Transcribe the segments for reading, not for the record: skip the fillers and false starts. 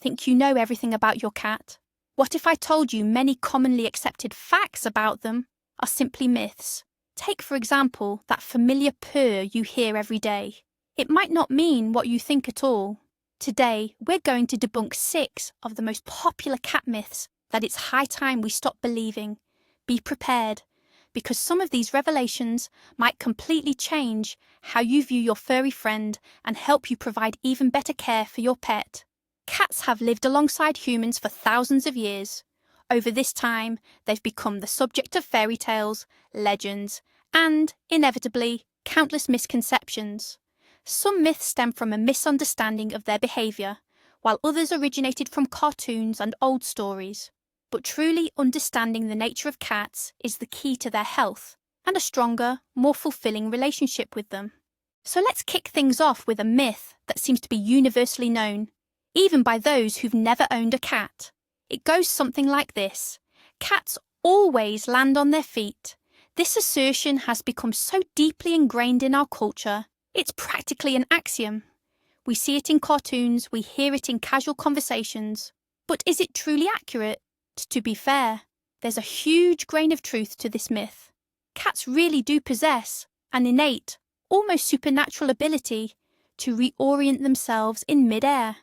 Think you know everything about your cat? What if I told you many commonly accepted facts about them are simply myths? Take, for example, that familiar purr you hear every day. It might not mean what you think at all. Today, we're going to debunk 6 of the most popular cat myths that it's high time we stop believing. Be prepared, because some of these revelations might completely change how you view your furry friend and help you provide even better care for your pet. Cats have lived alongside humans for thousands of years. Over this time, they've become the subject of fairy tales, legends, and, inevitably, countless misconceptions. Some myths stem from a misunderstanding of their behaviour, while others originated from cartoons and old stories. But truly understanding the nature of cats is the key to their health and a stronger, more fulfilling relationship with them. So let's kick things off with a myth that seems to be universally known, even by those who've never owned a cat. It goes something like this: cats always land on their feet. This assertion has become so deeply ingrained in our culture, it's practically an axiom. We see it in cartoons, we hear it in casual conversations. But is it truly accurate? To be fair, there's a huge grain of truth to this myth. Cats really do possess an innate, almost supernatural ability to reorient themselves in mid-air.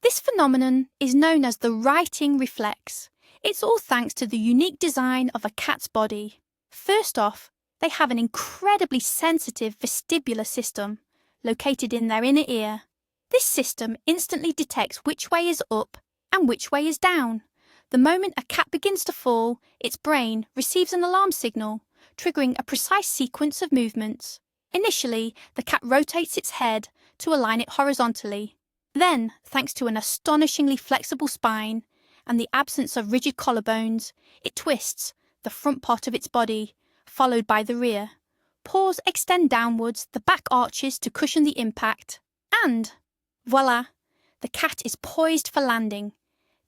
This phenomenon is known as the righting reflex. It's all thanks to the unique design of a cat's body. First off, they have an incredibly sensitive vestibular system located in their inner ear. This system instantly detects which way is up and which way is down. The moment a cat begins to fall, its brain receives an alarm signal, triggering a precise sequence of movements. Initially, the cat rotates its head to align it horizontally. Then, thanks to an astonishingly flexible spine and the absence of rigid collarbones, it twists the front part of its body, followed by the rear. Paws extend downwards, the back arches to cushion the impact, and voila! The cat is poised for landing.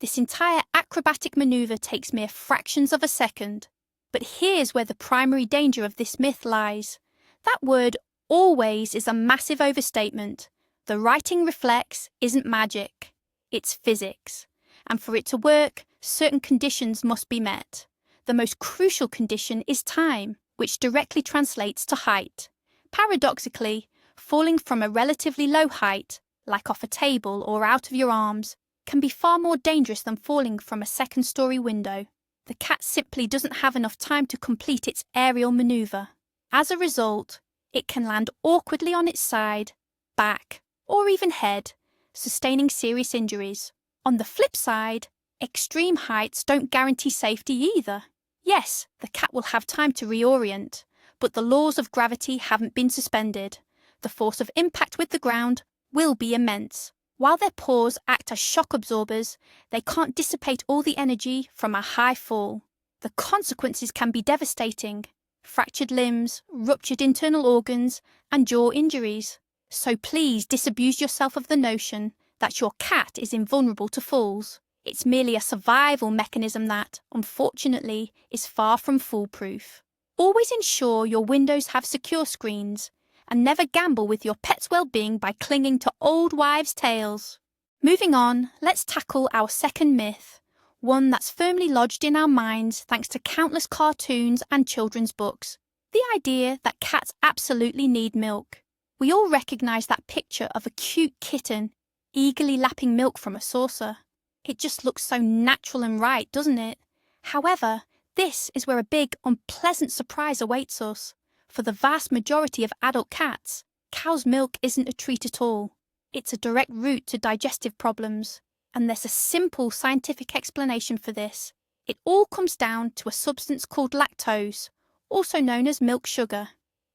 This entire acrobatic maneuver takes mere fractions of a second. But here's where the primary danger of this myth lies. That word always is a massive overstatement. The righting reflex isn't magic, it's physics. And for it to work, certain conditions must be met. The most crucial condition is time, which directly translates to height. Paradoxically, falling from a relatively low height, like off a table or out of your arms, can be far more dangerous than falling from a second-story window. The cat simply doesn't have enough time to complete its aerial maneuver. As a result, it can land awkwardly on its side, back, or even head, sustaining serious injuries. On the flip side, extreme heights don't guarantee safety either. Yes, the cat will have time to reorient, but the laws of gravity haven't been suspended. The force of impact with the ground will be immense. While their paws act as shock absorbers, they can't dissipate all the energy from a high fall. The consequences can be devastating: fractured limbs, ruptured internal organs, and jaw injuries. So please disabuse yourself of the notion that your cat is invulnerable to falls. It's merely a survival mechanism that, unfortunately, is far from foolproof. Always ensure your windows have secure screens, and never gamble with your pet's well-being by clinging to old wives' tales. Moving on, let's tackle our second myth, one that's firmly lodged in our minds thanks to countless cartoons and children's books: the idea that cats absolutely need milk. We all recognise that picture of a cute kitten eagerly lapping milk from a saucer. It just looks so natural and right, doesn't it? However, this is where a big, unpleasant surprise awaits us. For the vast majority of adult cats, cow's milk isn't a treat at all. It's a direct route to digestive problems, and there's a simple scientific explanation for this. It all comes down to a substance called lactose, also known as milk sugar.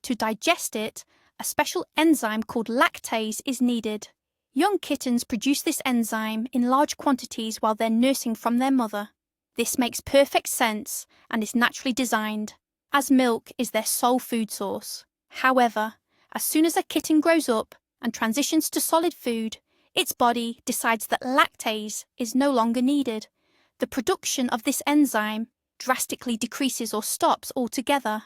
To digest it, a special enzyme called lactase is needed. Young kittens produce this enzyme in large quantities while they're nursing from their mother. This makes perfect sense and is naturally designed, as milk is their sole food source. However, as soon as a kitten grows up and transitions to solid food, its body decides that lactase is no longer needed. The production of this enzyme drastically decreases or stops altogether.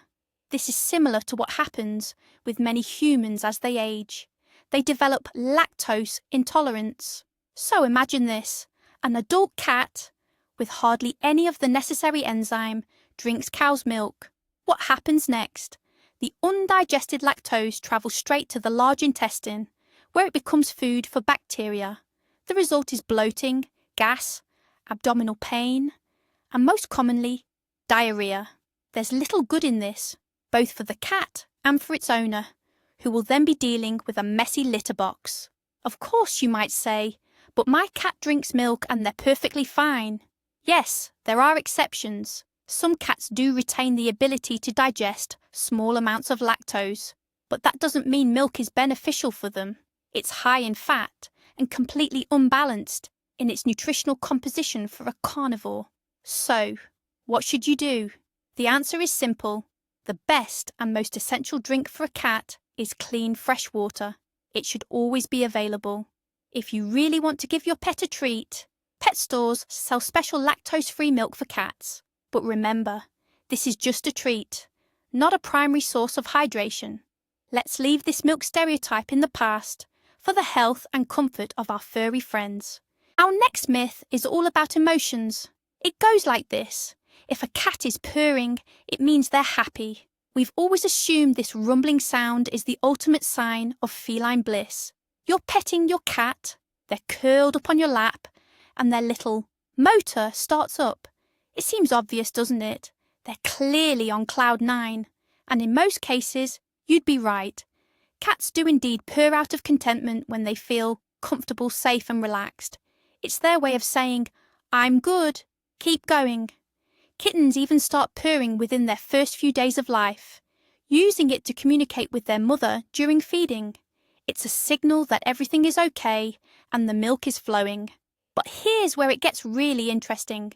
This is similar to what happens with many humans as they age. They develop lactose intolerance. So imagine this: An adult cat, with hardly any of the necessary enzyme, drinks cow's milk. What happens next? The undigested lactose travels straight to the large intestine, where it becomes food for bacteria. The result is bloating, gas, abdominal pain, and most commonly, diarrhea. There's little good in this, both for the cat and for its owner, who will then be dealing with a messy litter box. Of course, you might say, but my cat drinks milk and they're perfectly fine. Yes, there are exceptions. Some cats do retain the ability to digest small amounts of lactose, but that doesn't mean milk is beneficial for them. It's high in fat and completely unbalanced in its nutritional composition for a carnivore. So, what should you do? The answer is simple. The best and most essential drink for a cat is clean, fresh water. It should always be available. If you really want to give your pet a treat, pet stores sell special lactose-free milk for cats. But remember, this is just a treat, not a primary source of hydration. Let's leave this milk stereotype in the past for the health and comfort of our furry friends. Our next myth is all about emotions. It goes like this. If a cat is purring, it means they're happy. We've always assumed this rumbling sound is the ultimate sign of feline bliss. You're petting your cat, they're curled up on your lap, and their little motor starts up. It seems obvious, doesn't it? They're clearly on cloud 9, and in most cases, you'd be right. Cats do indeed purr out of contentment when they feel comfortable, safe and relaxed. It's their way of saying, I'm good, keep going. Kittens even start purring within their first few days of life, using it to communicate with their mother during feeding. It's a signal that everything is okay and the milk is flowing. But here's where it gets really interesting.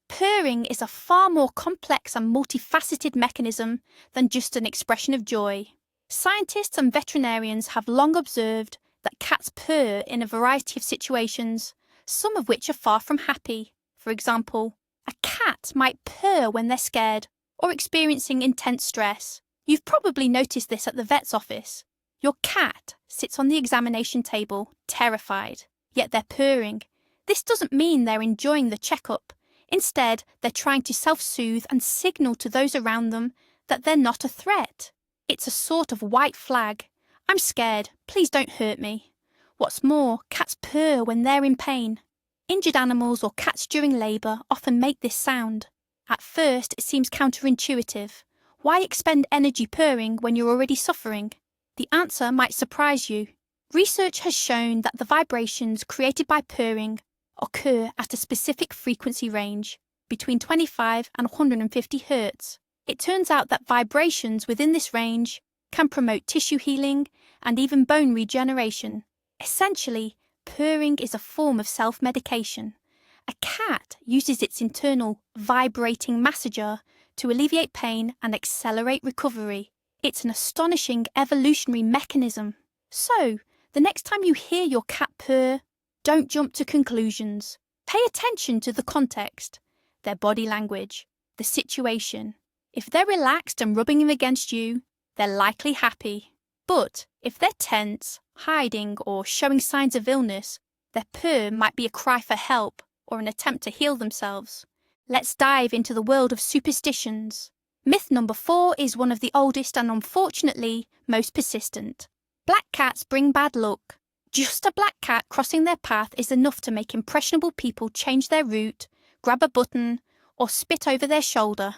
Purring is a far more complex and multifaceted mechanism than just an expression of joy. Scientists and veterinarians have long observed that cats purr in a variety of situations, some of which are far from happy. For example, a cat might purr when they're scared or experiencing intense stress. You've probably noticed this at the vet's office. Your cat sits on the examination table, terrified, yet they're purring. This doesn't mean they're enjoying the checkup. Instead, they're trying to self-soothe and signal to those around them that they're not a threat. It's a sort of white flag. I'm scared, please don't hurt me. What's more, cats purr when they're in pain. Injured animals or cats during labour often make this sound. At first, it seems counterintuitive. Why expend energy purring when you're already suffering? The answer might surprise you. Research has shown that the vibrations created by purring occur at a specific frequency range, between 25 and 150 Hz. It turns out that vibrations within this range can promote tissue healing and even bone regeneration. Essentially, purring is a form of self-medication. A cat uses its internal vibrating massager to alleviate pain and accelerate recovery. It's an astonishing evolutionary mechanism. So, the next time you hear your cat purr, don't jump to conclusions. Pay attention to the context, their body language, the situation. If they're relaxed and rubbing against you, they're likely happy. But if they're tense, hiding, or showing signs of illness, their purr might be a cry for help or an attempt to heal themselves. Let's dive into the world of superstitions. Myth number 4 is one of the oldest and unfortunately most persistent. Black cats bring bad luck. Just a black cat crossing their path is enough to make impressionable people change their route, grab a button, or spit over their shoulder.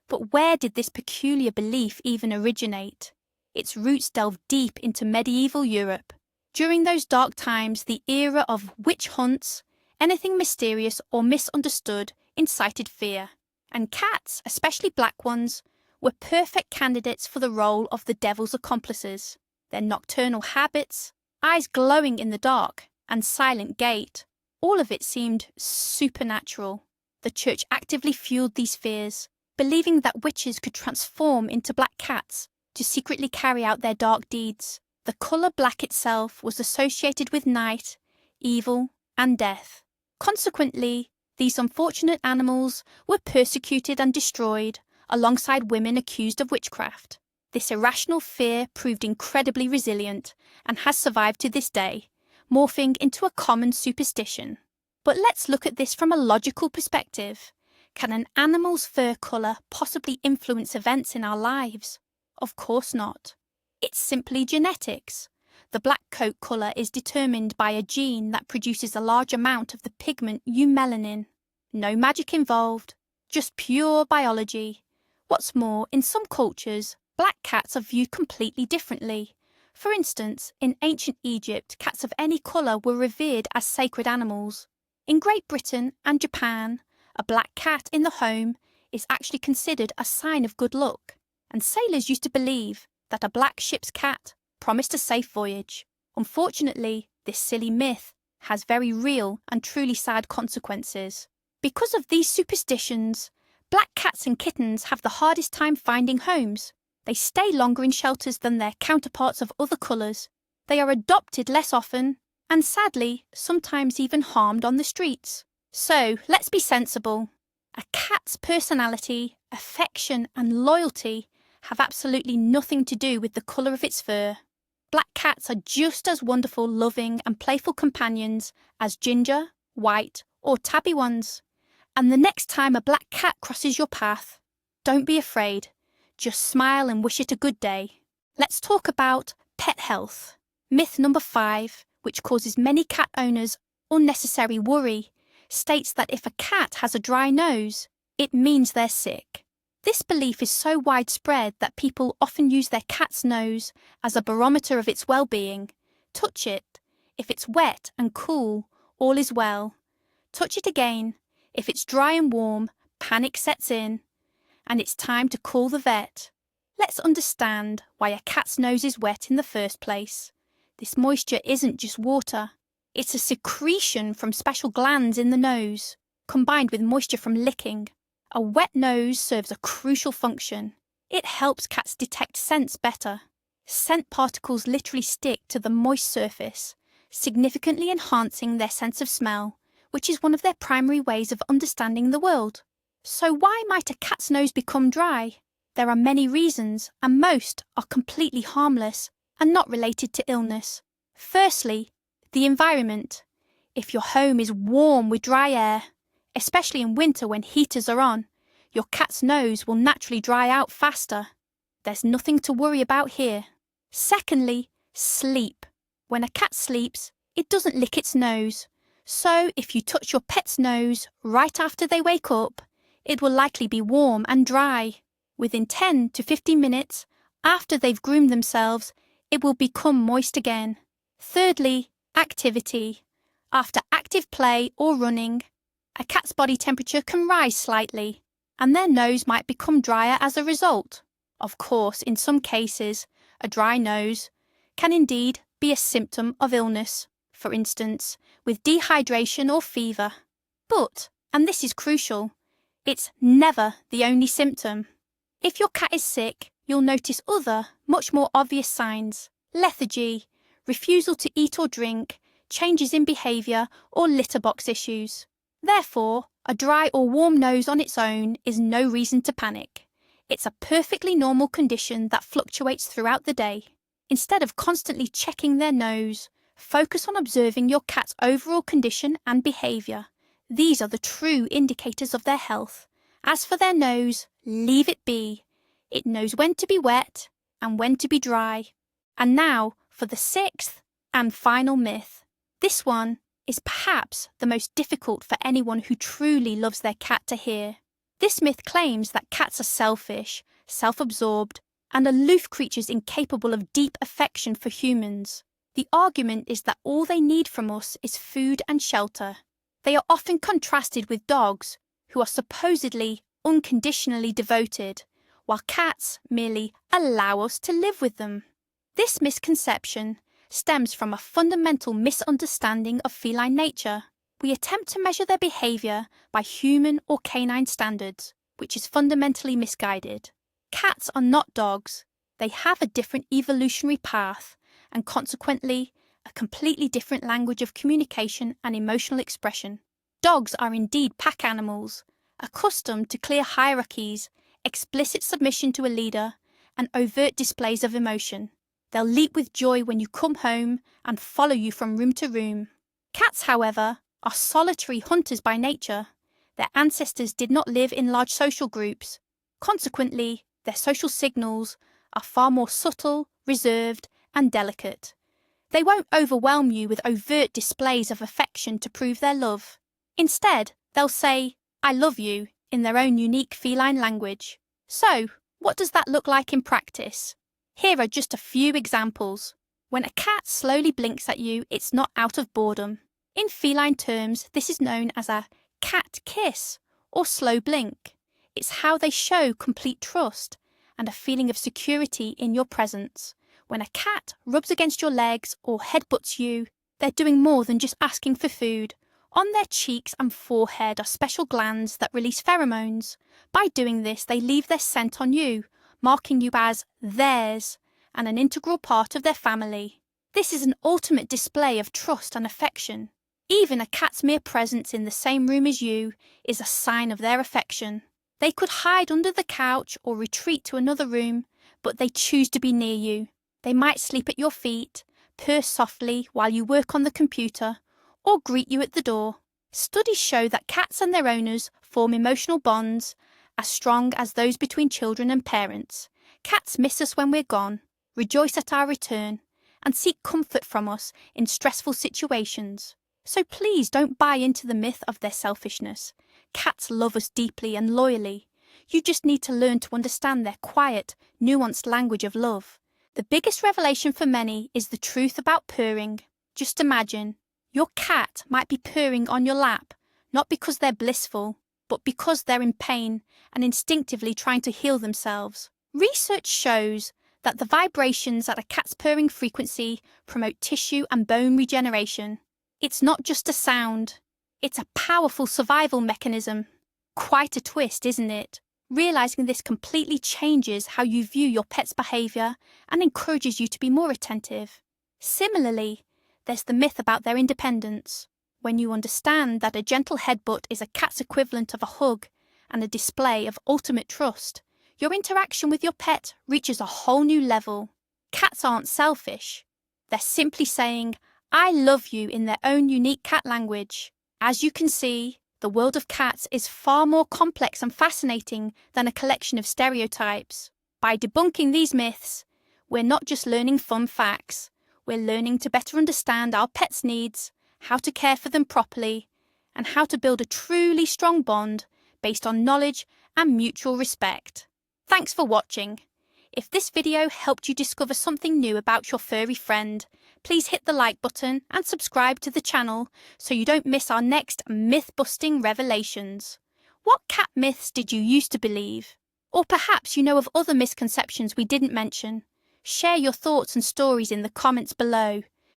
But where did this peculiar belief even originate? Its roots delve deep into medieval Europe. During those dark times, the era of witch hunts, anything mysterious or misunderstood incited fear. And cats, especially black ones, were perfect candidates for the role of the devil's accomplices. Their nocturnal habits, eyes glowing in the dark, and silent gait, all of it seemed supernatural. The church actively fueled these fears, believing that witches could transform into black cats to secretly carry out their dark deeds. The colour black itself was associated with night, evil, and death. Consequently, these unfortunate animals were persecuted and destroyed, alongside women accused of witchcraft. This irrational fear proved incredibly resilient and has survived to this day, morphing into a common superstition. But let's look at this from a logical perspective. Can an animal's fur colour possibly influence events in our lives? Of course not. It's simply genetics. The black coat colour is determined by a gene that produces a large amount of the pigment eumelanin. No magic involved, just pure biology. What's more, in some cultures, black cats are viewed completely differently. For instance, in ancient Egypt, cats of any colour were revered as sacred animals. In Great Britain and Japan, a black cat in the home is actually considered a sign of good luck, and sailors used to believe that a black ship's cat promised a safe voyage. Unfortunately, this silly myth has very real and truly sad consequences. Because of these superstitions, black cats and kittens have the hardest time finding homes. They stay longer in shelters than their counterparts of other colours. They are adopted less often, and sadly, sometimes even harmed on the streets. So, let's be sensible. A cat's personality, affection and loyalty have absolutely nothing to do with the colour of its fur. Black cats are just as wonderful, loving and playful companions as ginger, white or tabby ones. And the next time a black cat crosses your path, don't be afraid. Just smile and wish it a good day. Let's talk about pet health. Myth number 5, which causes many cat owners unnecessary worry, states that if a cat has a dry nose, it means they're sick. This belief is so widespread that people often use their cat's nose as a barometer of its well-being. Touch it. If it's wet and cool, all is well. Touch it again. If it's dry and warm, panic sets in, and it's time to call the vet. Let's understand why a cat's nose is wet in the first place. This moisture isn't just water. It's a secretion from special glands in the nose, combined with moisture from licking. A wet nose serves a crucial function. It helps cats detect scents better. Scent particles literally stick to the moist surface, significantly enhancing their sense of smell, which is one of their primary ways of understanding the world. So why might a cat's nose become dry? There are many reasons, and most are completely harmless and not related to illness. Firstly, the environment. If your home is warm with dry air, especially in winter when heaters are on, your cat's nose will naturally dry out faster. There's nothing to worry about here. Secondly, sleep. When a cat sleeps, it doesn't lick its nose. So if you touch your pet's nose right after they wake up, it will likely be warm and dry. Within 10 to 15 minutes after they've groomed themselves, it will become moist again. Thirdly, activity. After active play or running, a cat's body temperature can rise slightly, and their nose might become drier as a result. Of course, in some cases, a dry nose can indeed be a symptom of illness, for instance, with dehydration or fever. But, and this is crucial, it's never the only symptom. If your cat is sick, you'll notice other, much more obvious signs: lethargy, refusal to eat or drink, changes in behaviour, or litter box issues. Therefore, a dry or warm nose on its own is no reason to panic. It's a perfectly normal condition that fluctuates throughout the day. Instead of constantly checking their nose, focus on observing your cat's overall condition and behaviour. These are the true indicators of their health. As for their nose, leave it be. It knows when to be wet and when to be dry. And now for the 6th and final myth. This one is perhaps the most difficult for anyone who truly loves their cat to hear. This myth claims that cats are selfish, self-absorbed, and aloof creatures incapable of deep affection for humans. The argument is that all they need from us is food and shelter. They are often contrasted with dogs, who are supposedly unconditionally devoted, while cats merely allow us to live with them. This misconception stems from a fundamental misunderstanding of feline nature. We attempt to measure their behaviour by human or canine standards, which is fundamentally misguided. Cats are not dogs. They have a different evolutionary path, and consequently, a completely different language of communication and emotional expression. Dogs are indeed pack animals, accustomed to clear hierarchies, explicit submission to a leader, and overt displays of emotion. They'll leap with joy when you come home and follow you from room to room. Cats, however, are solitary hunters by nature. Their ancestors did not live in large social groups. Consequently, their social signals are far more subtle, reserved, and delicate. They won't overwhelm you with overt displays of affection to prove their love. Instead, they'll say, "I love you," in their own unique feline language. So, what does that look like in practice? Here are just a few examples. When a cat slowly blinks at you, it's not out of boredom. In feline terms, this is known as a cat kiss or slow blink. It's how they show complete trust and a feeling of security in your presence. When a cat rubs against your legs or headbutts you, they're doing more than just asking for food. On their cheeks and forehead are special glands that release pheromones. By doing this, they leave their scent on you, marking you as theirs and an integral part of their family. This is an ultimate display of trust and affection. Even a cat's mere presence in the same room as you is a sign of their affection. They could hide under the couch or retreat to another room, but they choose to be near you. They might sleep at your feet, purr softly while you work on the computer, or greet you at the door. Studies show that cats and their owners form emotional bonds as strong as those between children and parents. Cats miss us when we're gone, rejoice at our return, and seek comfort from us in stressful situations. So please don't buy into the myth of their selfishness. Cats love us deeply and loyally. You just need to learn to understand their quiet, nuanced language of love. The biggest revelation for many is the truth about purring. Just imagine, your cat might be purring on your lap, not because they're blissful, but because they're in pain and instinctively trying to heal themselves. Research shows that the vibrations at a cat's purring frequency promote tissue and bone regeneration. It's not just a sound, it's a powerful survival mechanism. Quite a twist, isn't it? Realizing this completely changes how you view your pet's behavior and encourages you to be more attentive. Similarly, there's the myth about their independence. When you understand that a gentle headbutt is a cat's equivalent of a hug and a display of ultimate trust, your interaction with your pet reaches a whole new level. Cats aren't selfish. They're simply saying, "I love you," in their own unique cat language. As you can see, the world of cats is far more complex and fascinating than a collection of stereotypes. By debunking these myths, we're not just learning fun facts, we're learning to better understand our pets' needs, how to care for them properly, and how to build a truly strong bond based on knowledge and mutual respect. Thanks for watching. If this video helped you discover something new about your furry friend, please hit the like button and subscribe to the channel so you don't miss our next myth-busting revelations. What cat myths did you used to believe? Or perhaps you know of other misconceptions we didn't mention. Share your thoughts and stories in the comments below.